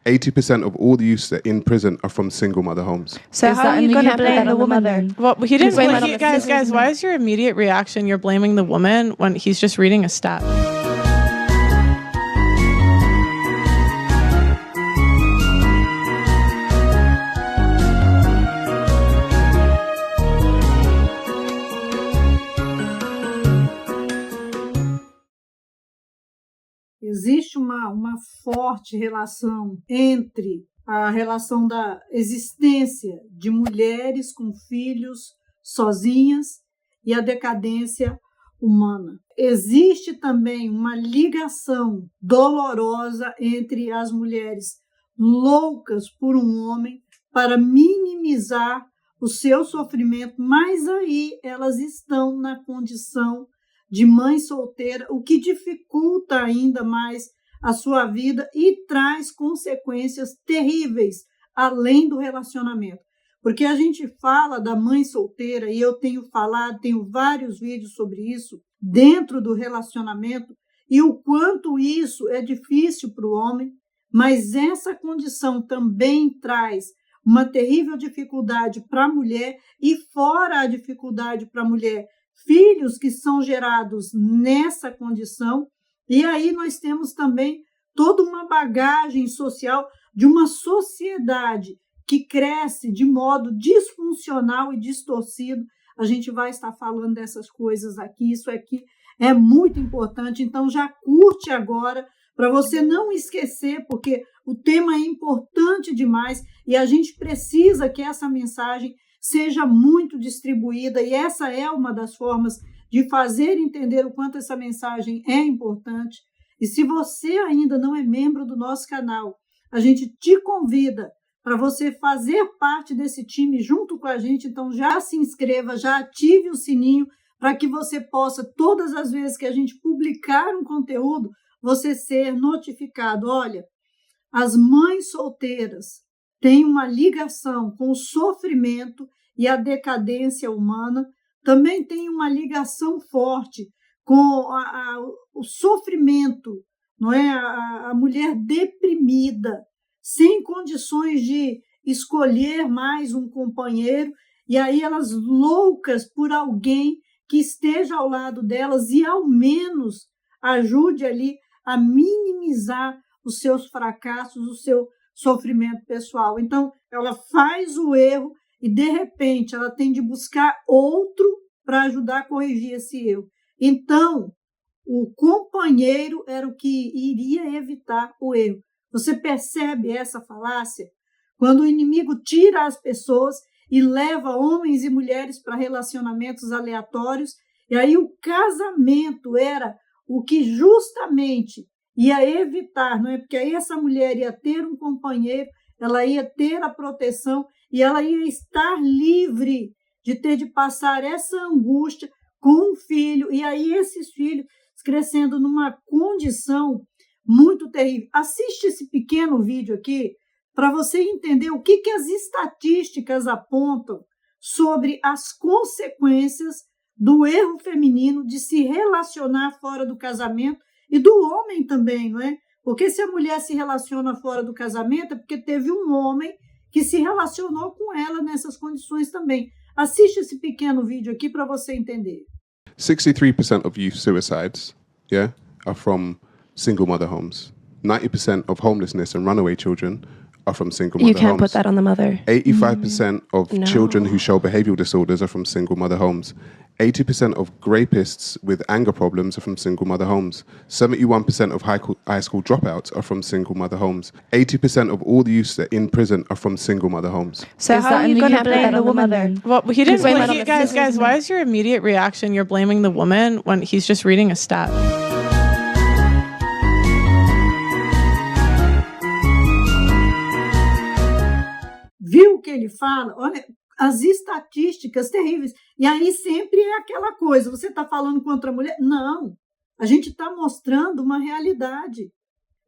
80% of all the youths that are in prison are from single mother homes. So how are you going to blame the woman then? Well, he didn't blame guys, why is your immediate reaction you're blaming the woman when he's just reading a stat? Existe uma forte relação entre a relação da existência de mulheres com filhos sozinhas e a decadência humana. Existe também uma ligação dolorosa entre as mulheres loucas por um homem para minimizar o seu sofrimento, mas aí elas estão na condição de mãe solteira, o que dificulta ainda mais a sua vida e traz consequências terríveis, além do relacionamento. Porque a gente fala da mãe solteira, e eu tenho falado, tenho vários vídeos sobre isso, dentro do relacionamento, e o quanto isso é difícil para o homem, mas essa condição também traz uma terrível dificuldade para a mulher, e fora a dificuldade para a mulher, filhos que são gerados nessa condição, e aí nós temos também toda uma bagagem social de uma sociedade que cresce de modo disfuncional e distorcido. A gente vai estar falando dessas coisas aqui, isso aqui é muito importante, então já curte agora, para você não esquecer, porque o tema é importante demais e a gente precisa que essa mensagem seja muito distribuída, e essa é uma das formas de fazer entender o quanto essa mensagem é importante. E se você ainda não é membro do nosso canal, a gente te convida para você fazer parte desse time junto com a gente, então já se inscreva, já ative o sininho, para que você possa, todas as vezes que a gente publicar um conteúdo, você ser notificado. Olha, as mães solteiras têm uma ligação com o sofrimento e a decadência humana, também tem uma ligação forte com o sofrimento, não é? A mulher deprimida, sem condições de escolher mais um companheiro, e aí elas loucas por alguém que esteja ao lado delas e ao menos ajude ali a minimizar os seus fracassos, o seu sofrimento pessoal. Então, ela faz o erro e, de repente, ela tem de buscar outro para ajudar a corrigir esse erro. Então, o companheiro era o que iria evitar o erro. Você percebe essa falácia? Quando o inimigo tira as pessoas e leva homens e mulheres para relacionamentos aleatórios, e aí o casamento era o que justamente ia evitar, não é? Porque aí essa mulher ia ter um companheiro, ela ia ter a proteção e ela ia estar livre de ter de passar essa angústia com um filho, e aí esses filhos crescendo numa condição muito terrível. Assiste esse pequeno vídeo aqui para você entender o que as estatísticas apontam sobre as consequências do erro feminino de se relacionar fora do casamento e do homem também, não é? Porque se a mulher se relaciona fora do casamento é porque teve um homem que se relacionou com ela nessas condições também. Assiste esse pequeno vídeo aqui para você entender. 63% of youth suicides, are from single mother homes. 90% of homelessness and runaway children are from single mother homes. You can't put that on the mother. 85% of children who show behavioral disorders are from single mother homes. 80% of rapists with anger problems are from single mother homes. 71% of high school dropouts are from single mother homes. 80% of all the youths that are in prison are from single mother homes. So how are you going to blame the woman then? Well, he didn't blame guys, why is your immediate reaction you're blaming the woman when he's just reading a stat? Viu o que ele fala? Olha, as estatísticas terríveis. E aí sempre é aquela coisa, você está falando contra a mulher? Não, a gente está mostrando uma realidade.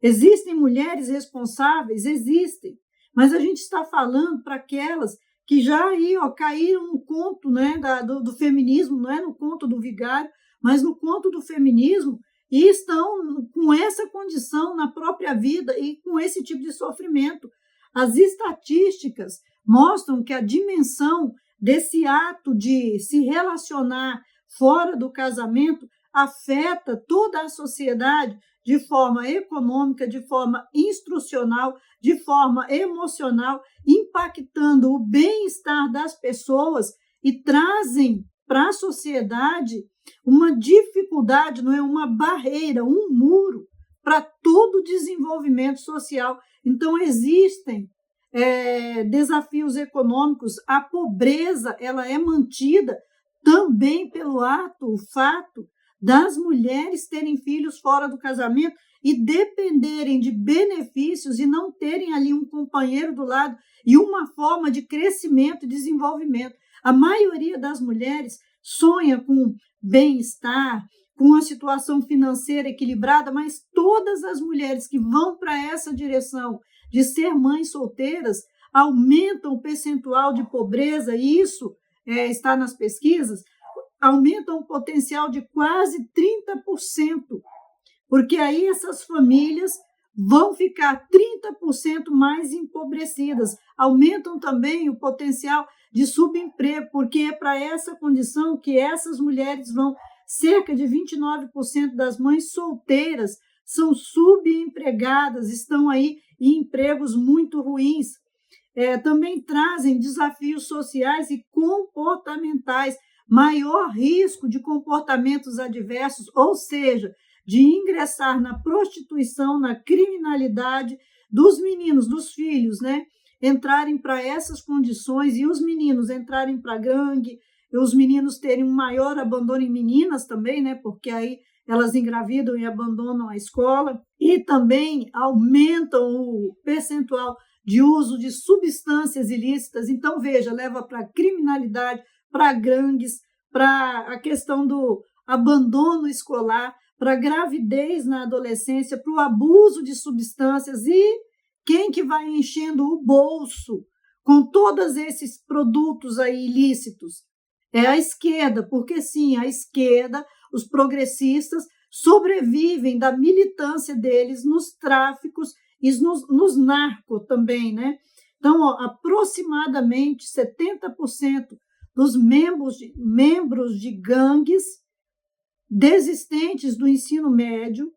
Existem mulheres responsáveis? Existem. Mas a gente está falando para aquelas que já aí, caíram no conto, né, do feminismo, não é no conto do vigário, mas no conto do feminismo, e estão com essa condição na própria vida e com esse tipo de sofrimento. As estatísticas mostram que a dimensão desse ato de se relacionar fora do casamento afeta toda a sociedade de forma econômica, de forma instrucional, de forma emocional, impactando o bem-estar das pessoas e trazem para a sociedade uma dificuldade, não é, uma barreira, um muro para todo o desenvolvimento social. Então, existem desafios econômicos, a pobreza ela é mantida também pelo o fato das mulheres terem filhos fora do casamento e dependerem de benefícios e não terem ali um companheiro do lado e uma forma de crescimento e desenvolvimento. A maioria das mulheres sonha com bem-estar, com uma situação financeira equilibrada, mas todas as mulheres que vão para essa direção de ser mães solteiras aumentam o percentual de pobreza, e isso está nas pesquisas, aumentam o potencial de quase 30%, porque aí essas famílias vão ficar 30% mais empobrecidas. Aumentam também o potencial de subemprego, porque é para essa condição que essas mulheres vão. Cerca de 29% das mães solteiras são subempregadas, estão aí em empregos muito ruins. Também trazem desafios sociais e comportamentais, maior risco de comportamentos adversos, ou seja, de ingressar na prostituição, na criminalidade, dos meninos, dos filhos, né? Entrarem para essas condições e os meninos entrarem para gangue, e os meninos terem um maior abandono em meninas também, né? Porque aí elas engravidam e abandonam a escola, e também aumentam o percentual de uso de substâncias ilícitas. Então, veja, leva para criminalidade, para gangues, para a questão do abandono escolar, para gravidez na adolescência, para o abuso de substâncias. E quem que vai enchendo o bolso com todos esses produtos aí ilícitos? É a esquerda, porque sim, a esquerda, os progressistas, sobrevivem da militância deles nos tráficos e nos narcos também, né? Então, aproximadamente 70% dos membros de gangues desistentes do ensino médio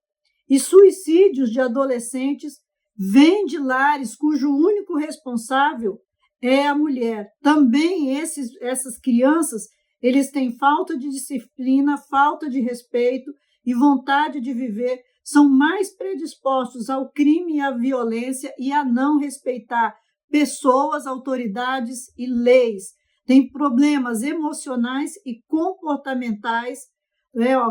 e suicídios de adolescentes vêm de lares cujo único responsável é a mulher. Também essas crianças, eles têm falta de disciplina, falta de respeito e vontade de viver, são mais predispostos ao crime e à violência e a não respeitar pessoas, autoridades e leis. Tem problemas emocionais e comportamentais,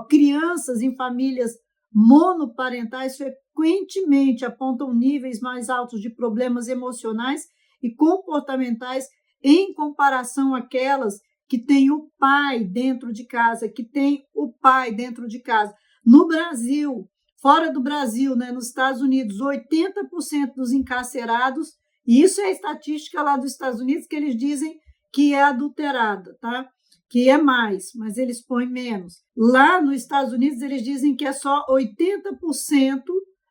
crianças em famílias monoparentais frequentemente apontam níveis mais altos de problemas emocionais e comportamentais em comparação àquelas que têm o pai dentro de casa, No Brasil, fora do Brasil, né, nos Estados Unidos, 80% dos encarcerados, e isso é a estatística lá dos Estados Unidos, que eles dizem que é adulterada, tá? Que é mais, mas eles põem menos. Lá nos Estados Unidos, eles dizem que é só 80%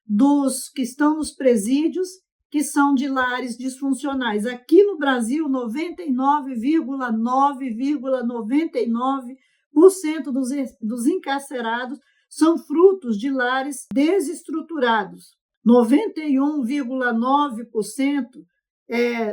dos que estão nos presídios que são de lares disfuncionais. Aqui no Brasil, 99,99% dos encarcerados são frutos de lares desestruturados. 91,9%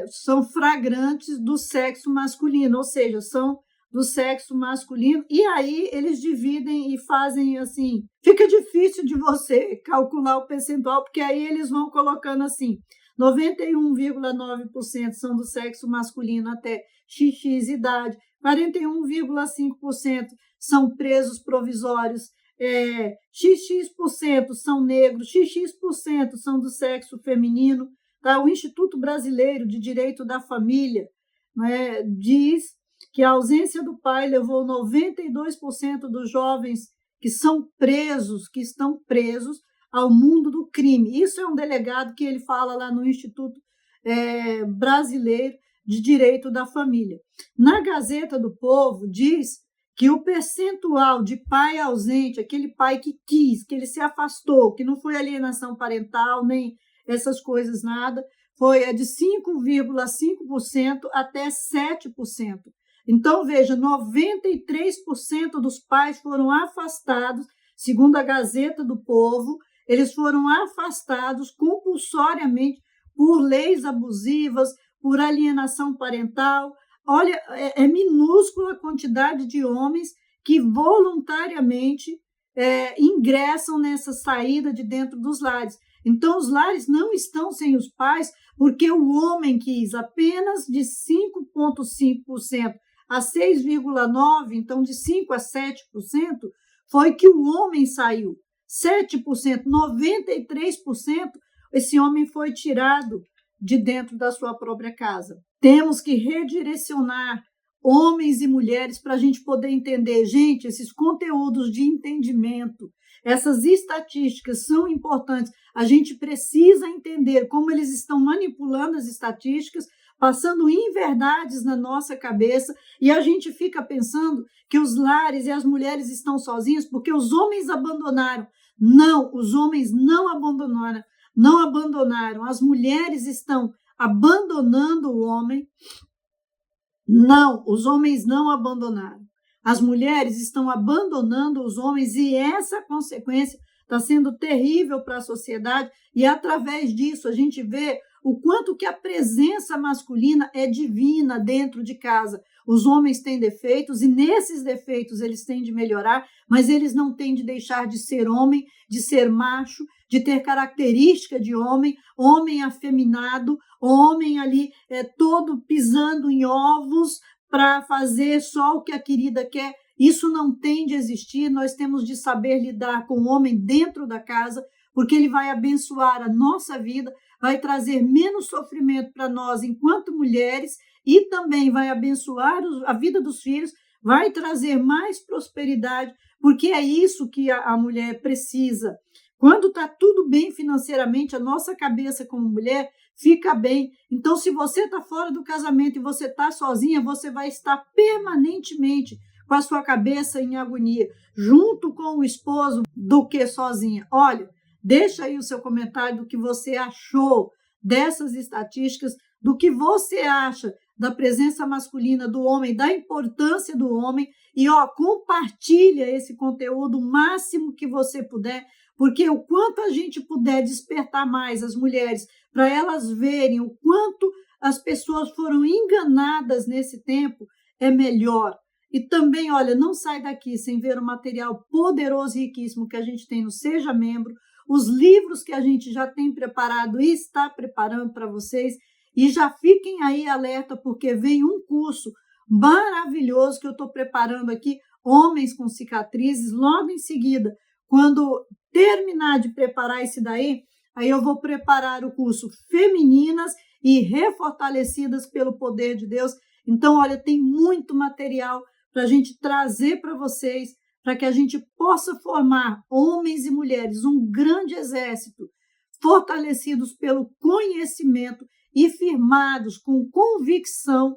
são flagrantes do sexo masculino, ou seja, são do sexo masculino, e aí eles dividem e fazem assim, fica difícil de você calcular o percentual, porque aí eles vão colocando assim, 91,9% são do sexo masculino até XX idade, 41,5% são presos provisórios, XX% são negros, XX% são do sexo feminino. Tá? O Instituto Brasileiro de Direito da Família, né, diz que a ausência do pai levou 92% dos jovens que estão presos ao mundo do crime. Isso é um delegado que ele fala lá no Instituto Brasileiro de Direito da Família. Na Gazeta do Povo diz que o percentual de pai ausente, aquele pai que quis, que ele se afastou, que não foi alienação parental, nem essas coisas nada, foi de 5,5% até 7%. Então, veja, 93% dos pais foram afastados, segundo a Gazeta do Povo, eles foram afastados compulsoriamente por leis abusivas, por alienação parental. Olha, é minúscula a quantidade de homens que voluntariamente ingressam nessa saída de dentro dos lares. Então, os lares não estão sem os pais, porque o homem quis apenas de 5,5% a 6,9%, então de 5% a 7%, foi que o homem saiu. 7%, 93%, esse homem foi tirado de dentro da sua própria casa. Temos que redirecionar homens e mulheres para a gente poder entender. Gente, esses conteúdos de entendimento, essas estatísticas são importantes. A gente precisa entender como eles estão manipulando as estatísticas, passando inverdades na nossa cabeça, e a gente fica pensando que os lares e as mulheres estão sozinhos porque os homens abandonaram. Não, os homens não abandonaram. Não abandonaram. As mulheres estão abandonando o homem. Não, os homens não abandonaram. As mulheres estão abandonando os homens e essa consequência está sendo terrível para a sociedade, e através disso a gente vê o quanto que a presença masculina é divina dentro de casa. Os homens têm defeitos e nesses defeitos eles têm de melhorar, mas eles não têm de deixar de ser homem, de ser macho, de ter característica de homem, homem afeminado, homem ali todo pisando em ovos para fazer só o que a querida quer. Isso não tem de existir. Nós temos de saber lidar com o homem dentro da casa, porque ele vai abençoar a nossa vida, vai trazer menos sofrimento para nós enquanto mulheres e também vai abençoar a vida dos filhos, vai trazer mais prosperidade, porque é isso que a mulher precisa. Quando está tudo bem financeiramente, a nossa cabeça como mulher fica bem. Então, se você está fora do casamento e você está sozinha, você vai estar permanentemente com a sua cabeça em agonia, junto com o esposo, do que sozinha. Olha, deixa aí o seu comentário do que você achou dessas estatísticas, do que você acha da presença masculina do homem, da importância do homem, e compartilha esse conteúdo o máximo que você puder, porque o quanto a gente puder despertar mais as mulheres para elas verem o quanto as pessoas foram enganadas nesse tempo, é melhor. E também, olha, não sai daqui sem ver o material poderoso e riquíssimo que a gente tem no Seja Membro, os livros que a gente já tem preparado e está preparando para vocês, e já fiquem aí alerta, porque vem um curso maravilhoso que eu estou preparando aqui, Homens com Cicatrizes, logo em seguida. Quando terminar de preparar esse daí, aí eu vou preparar o curso Femininas e Refortalecidas pelo Poder de Deus. Então, olha, tem muito material para a gente trazer para vocês, para que a gente possa formar homens e mulheres, um grande exército, fortalecidos pelo conhecimento e firmados com convicção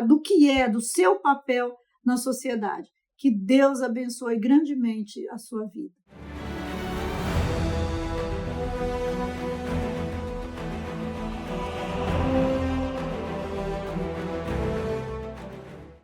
do que é, do seu papel na sociedade. Que Deus abençoe grandemente a sua vida.